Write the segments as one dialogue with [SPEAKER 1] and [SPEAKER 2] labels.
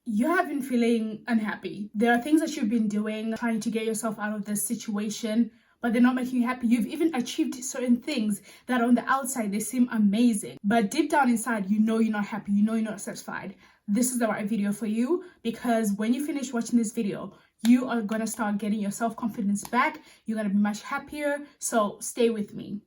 [SPEAKER 1] you have been feeling unhappy. There are things that you've been doing, trying to get yourself out of this situation, but they're not making you happy. You've even achieved certain things that on the outside, they seem amazing. But deep down inside, you know you're not happy. You know you're not satisfied. This is the right video for you, because when you finish watching this video, you are going to start getting your self-confidence back. You're going to be much happier. So stay with me.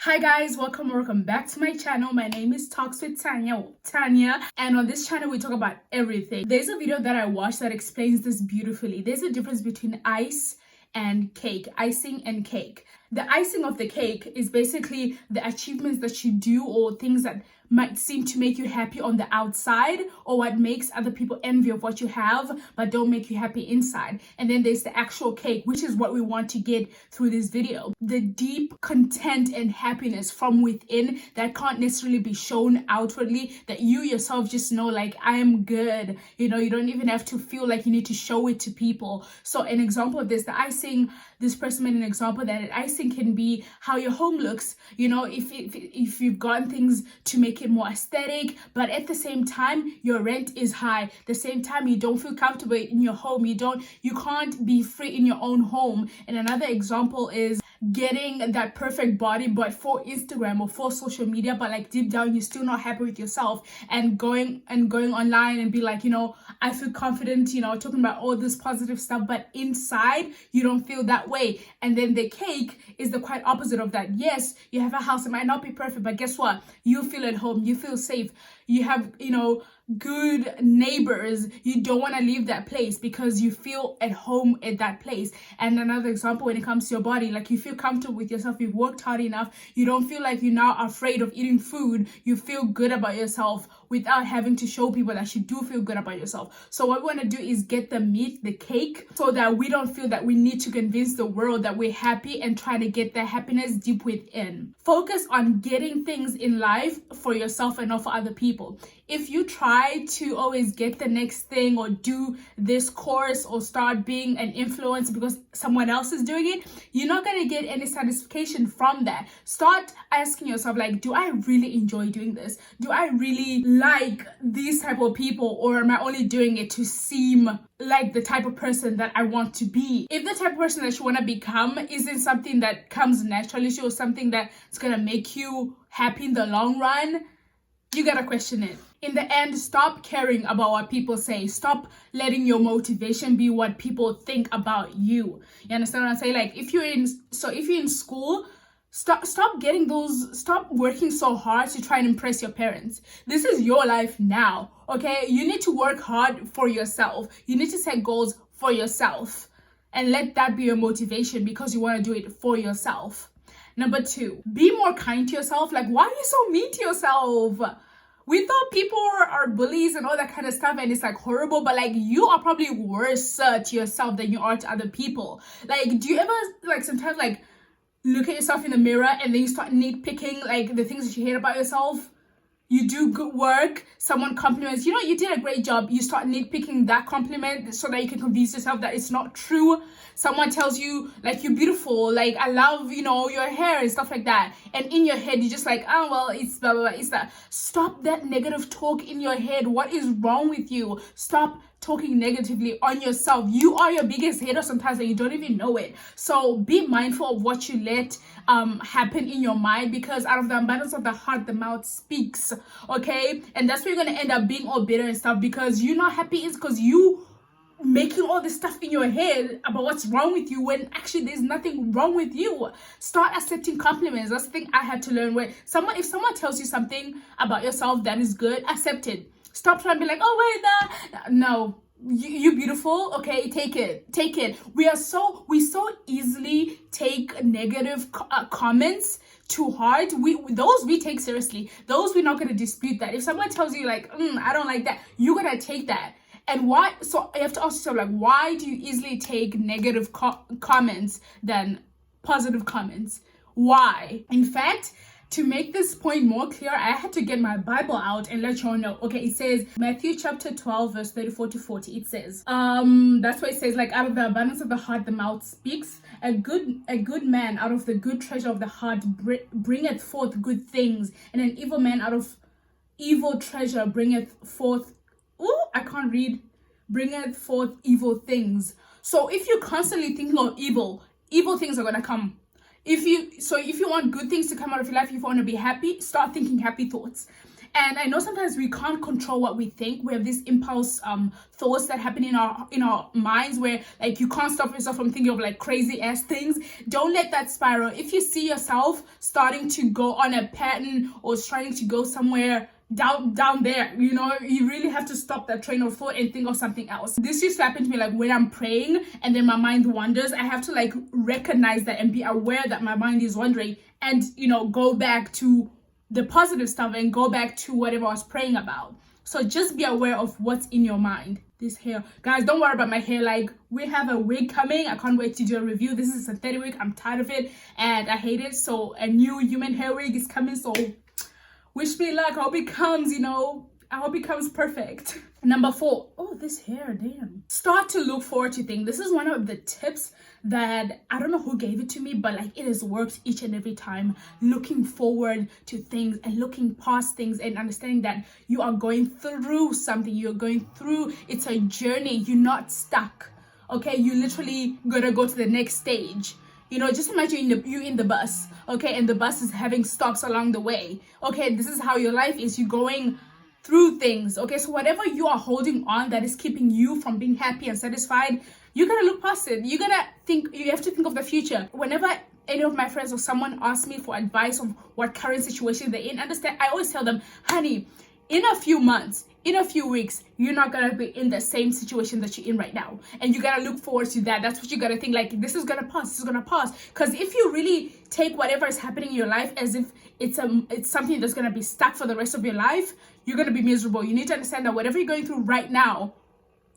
[SPEAKER 1] Hi guys, welcome back to my channel. My name is Talks with Tanya, and on this channel we talk about everything. There's a video that I watched that explains this beautifully. There's a difference between ice and cake, icing and cake. The icing of the cake is basically the achievements that you do or things that might seem to make you happy on the outside, or what makes other people envy of what you have but don't make you happy inside. And then there's the actual cake, which is what we want to get through this video. The deep content and happiness from within that can't necessarily be shown outwardly, that you yourself just know, like, I am good. You know, you don't even have to feel like you need to show it to people. So an example of this, the icing, this person made an example that icing can be how your home looks. You know, if you've gotten things to make it more aesthetic, but at the same time your rent is high, the same time you don't feel comfortable in your home, you can't be free in your own home. And another example is getting that perfect body but for Instagram or for social media, but like deep down you're still not happy with yourself, and going online and be like, you know, I feel confident, you know, talking about all this positive stuff, but inside you don't feel that way. And then the cake is the quite opposite of that. Yes, you have a house, it might not be perfect, but guess what, you feel at home, you feel safe, you have, you know, good neighbors. You don't want to leave that place because you feel at home at that place. And another example, when it comes to your body, like you feel comfortable with yourself, you've worked hard enough, you don't feel like you're now afraid of eating food, you feel good about yourself without having to show people that you do feel good about yourself. So what we want to do is get the meat, the cake, so that we don't feel that we need to convince the world that we're happy and trying to get the happiness deep within. Focus on getting things in life for yourself and not for other people. If you try to always get the next thing or do this course or start being an influencer because someone else is doing it, you're not going to get any satisfaction from that. Start asking yourself, like, do I really enjoy doing this? Do I really like these type of people, or am I only doing it to seem like the type of person that I want to be? If the type of person that you want to become isn't something that comes naturally to you, or something that's going to make you happy in the long run, you gotta question it. In the end, stop caring about what people say. Stop letting your motivation be what people think about you. You understand what I'm saying? Like, if you're in school, stop working so hard to try and impress your parents. This is your life now, okay? You need to work hard for yourself. You need to set goals for yourself, and let that be your motivation, because you want to do it for yourself. Number 2, be more kind to yourself. Like, why are you so mean to yourself? We thought people are bullies and all that kind of stuff, and it's like horrible, but like you are probably worse to yourself than you are to other people. Like, do you ever like sometimes like look at yourself in the mirror and then you start nitpicking like the things that you hate about yourself? You do good work, someone compliments, you know, you did a great job, you start nitpicking that compliment so that you can convince yourself that it's not true. Someone tells you, like, you're beautiful, like, I love, you know, your hair and stuff like that. And in your head, you're just like, oh, well, it's blah, blah, blah, it's that. Stop that negative talk in your head. What is wrong with you? Stop talking negatively on yourself. You are your biggest hater sometimes and you don't even know it. So be mindful of what you let happen in your mind, because out of the abundance of the heart, the mouth speaks, okay? And that's where you're going to end up being all bitter and stuff, because you're not happy is because you making all this stuff in your head about what's wrong with you, when actually there's nothing wrong with you. Start accepting compliments. That's the thing I had to learn. If someone tells you something about yourself that is good, accept it. Stop trying to be like, oh wait, no, you're beautiful, okay, take it. We so easily take negative comments too hard. We take seriously. Those we're not going to dispute that. If someone tells you like, I don't like that, you're gonna take that. And why? So you have to ask yourself, like, why do you easily take negative comments than positive comments? Why? In fact, to make this point more clear, I had to get my Bible out and let you all know. Okay, it says Matthew chapter 12 verse 34 to 40. It says, that's what it says, like, out of the abundance of the heart the mouth speaks. A good man out of the good treasure of the heart bringeth forth good things, and an evil man out of evil treasure bringeth forth oh, I can't read, bringeth forth evil things. So if you constantly think of evil things are gonna come. If you want good things to come out of your life, if you want to be happy, start thinking happy thoughts. And I know sometimes we can't control what we think. We have these impulse thoughts that happen in our minds where like you can't stop yourself from thinking of like crazy ass things. Don't let that spiral. If you see yourself starting to go on a pattern or trying to go somewhere down there, you know, you really have to stop that train of thought and think of something else. This used to happen to me like when I'm praying and then my mind wanders. I have to like recognize that and be aware that my mind is wandering and, you know, go back to the positive stuff and go back to whatever I was praying about. So just be aware of what's in your mind. This hair, guys, don't worry about my hair. Like, we have a wig coming. I can't wait to do a review. This is a synthetic wig. I'm tired of it and I hate it. So a new human hair wig is coming. So wish me luck. I hope it comes, you know, I hope it comes perfect. Number 4, oh, this hair, damn. Start to look forward to things. This is one of the tips that I don't know who gave it to me, but like it has worked each and every time. Looking forward to things and looking past things and understanding that you are going through something. You're going through, it's a journey. You're not stuck, okay? You literally gotta go to the next stage. You know, just imagine you in the bus, okay? And the bus is having stops along the way. Okay, this is how your life is. You're going through things, okay? So whatever you are holding on that is keeping you from being happy and satisfied, you gotta look past it. You gotta think, you have to think of the future. Whenever any of my friends or someone asks me for advice on what current situation they're in, understand, I always tell them, honey, in a few months, in a few weeks, you're not gonna be in the same situation that you're in right now. And you gotta look forward to that. That's what you gotta think, like, this is gonna pass, this is gonna pass. Because if you really take whatever is happening in your life as if it's something that's gonna be stuck for the rest of your life, you're gonna be miserable. You need to understand that whatever you're going through right now,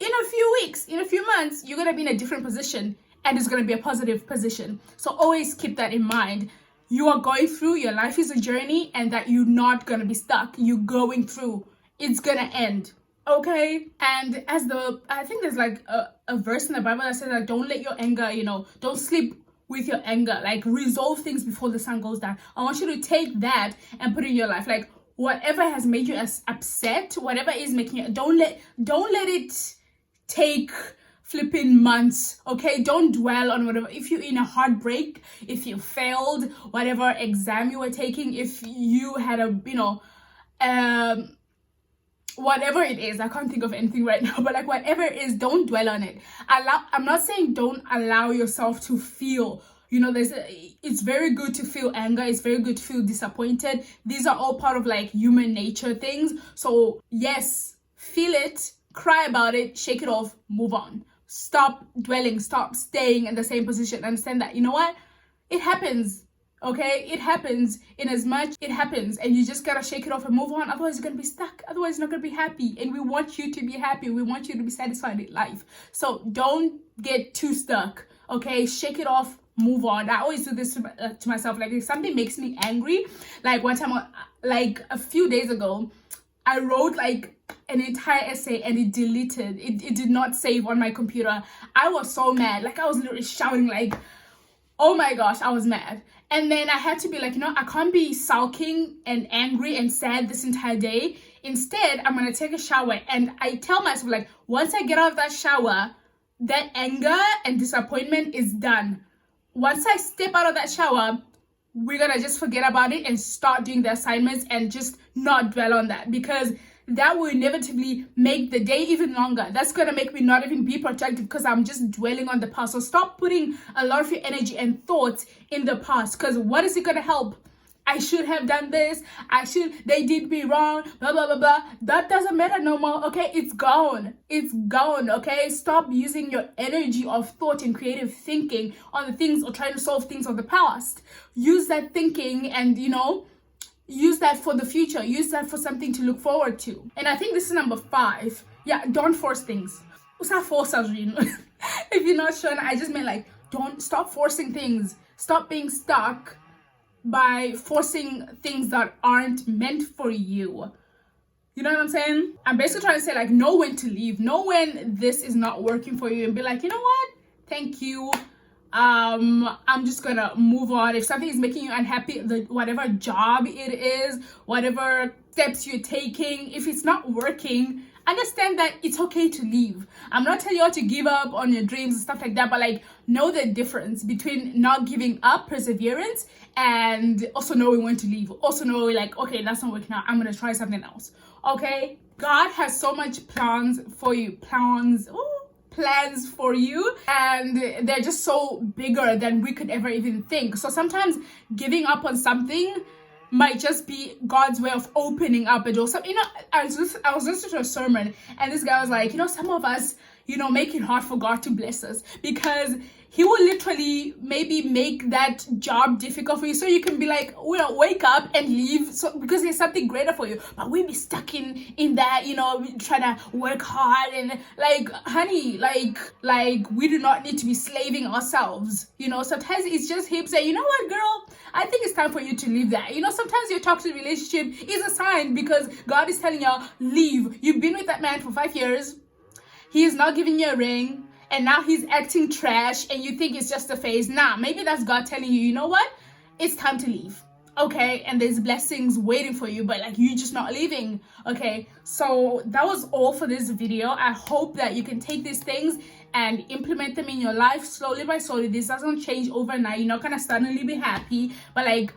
[SPEAKER 1] in a few weeks, in a few months, you're gonna be in a different position and it's gonna be a positive position. So always keep that in mind. You are going through, your life is a journey, and that you're not gonna be stuck. You're going through. It's gonna end, okay? And I think there's like a verse in the Bible that says like, don't let your anger, you know, don't sleep with your anger. Like, resolve things before the sun goes down. I want you to take that and put it in your life. Like, whatever has made you upset, whatever is making you, don't let it take flipping months, okay? Don't dwell on whatever. If you're in a heartbreak, if you failed whatever exam you were taking, if you had a, you know, whatever it is, I can't think of anything right now, but like whatever it is, don't dwell on it. I'm not saying don't allow yourself to feel, you know, it's very good to feel anger, it's very good to feel disappointed. These are all part of like human nature things. So yes, feel it, cry about it, shake it off, move on. Stop dwelling, stop staying in the same position. Understand that, you know what, it happens. Okay, it happens in as much it happens, and you just gotta shake it off and move on. Otherwise, you're gonna be stuck. Otherwise, you're not gonna be happy. And we want you to be happy. We want you to be satisfied in life. So don't get too stuck. Okay, shake it off, move on. I always do this to myself. Like, if something makes me angry, like one time, like a few days ago, I wrote like an entire essay and it deleted. It did not save on my computer. I was so mad. Like, I was literally shouting like, oh my gosh, I was mad. And then I had to be like, you know, I can't be sulking and angry and sad this entire day. Instead, I'm going to take a shower. And I tell myself, like, once I get out of that shower, that anger and disappointment is done. Once I step out of that shower, we're going to just forget about it and start doing the assignments and just not dwell on that. Because that will inevitably make the day even longer. That's going to make me not even be productive because I'm just dwelling on the past. So stop putting a lot of your energy and thoughts in the past, because what is it going to help? I should have done this. They did me wrong, blah, blah, blah, blah. That doesn't matter no more, okay? It's gone. It's gone, okay? Stop using your energy of thought and creative thinking on the things or trying to solve things of the past. Use that thinking and, you know, use that for the future. Use that for something to look forward to. And I think this is number 5. Yeah, don't force things. If you're not sure, I just meant like, don't stop forcing things. Stop being stuck by forcing things that aren't meant for you. You know what I'm saying? I'm basically trying to say, like, know when to leave. Know when this is not working for you and be like, you know what? Thank you. I'm just gonna move on. If something is making you unhappy, whatever job it is, whatever steps you're taking, if it's not working, understand that it's okay to leave. I'm not telling you all to give up on your dreams and stuff like that, but like know the difference between not giving up, perseverance, and also knowing when to leave. Also know like, okay, that's not working out, I'm gonna try something else. Okay, God has so much plans for you, plans for you, and they're just so bigger than we could ever even think. So sometimes giving up on something might just be God's way of opening up a door. So, you know, I was listening to a sermon, and this guy was like, you know, some of us, you know, make it hard for God to bless us because he will literally maybe make that job difficult for you, so you can be like, well, wake up and leave, so because there's something greater for you. But we be stuck in that, you know, trying to work hard, and like, honey, like we do not need to be slaving ourselves. You know, sometimes it's just him saying, you know what, girl, I think it's time for you to leave that. You know, sometimes your toxic relationship is a sign because God is telling you, leave. You've been with that man for 5 years. He is not giving you a ring, and now he's acting trash, and you think it's just a phase. Nah, maybe that's God telling you, you know what? It's time to leave. Okay, and there's blessings waiting for you, but like you're just not leaving. Okay, so that was all for this video. I hope that you can take these things and implement them in your life slowly by slowly. This doesn't change overnight. You're not gonna suddenly be happy, but like,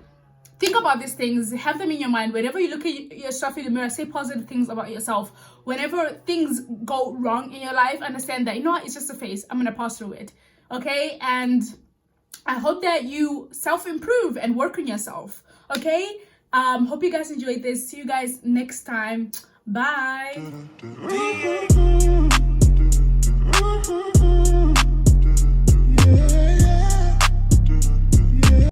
[SPEAKER 1] think about these things, have them in your mind. Whenever you look at yourself in the mirror, say positive things about yourself. Whenever things go wrong in your life, understand that, you know what, it's just a phase. I'm gonna pass through it. Okay, and I hope that you self-improve and work on yourself. Okay, hope you guys enjoyed this. See you guys next time. Bye.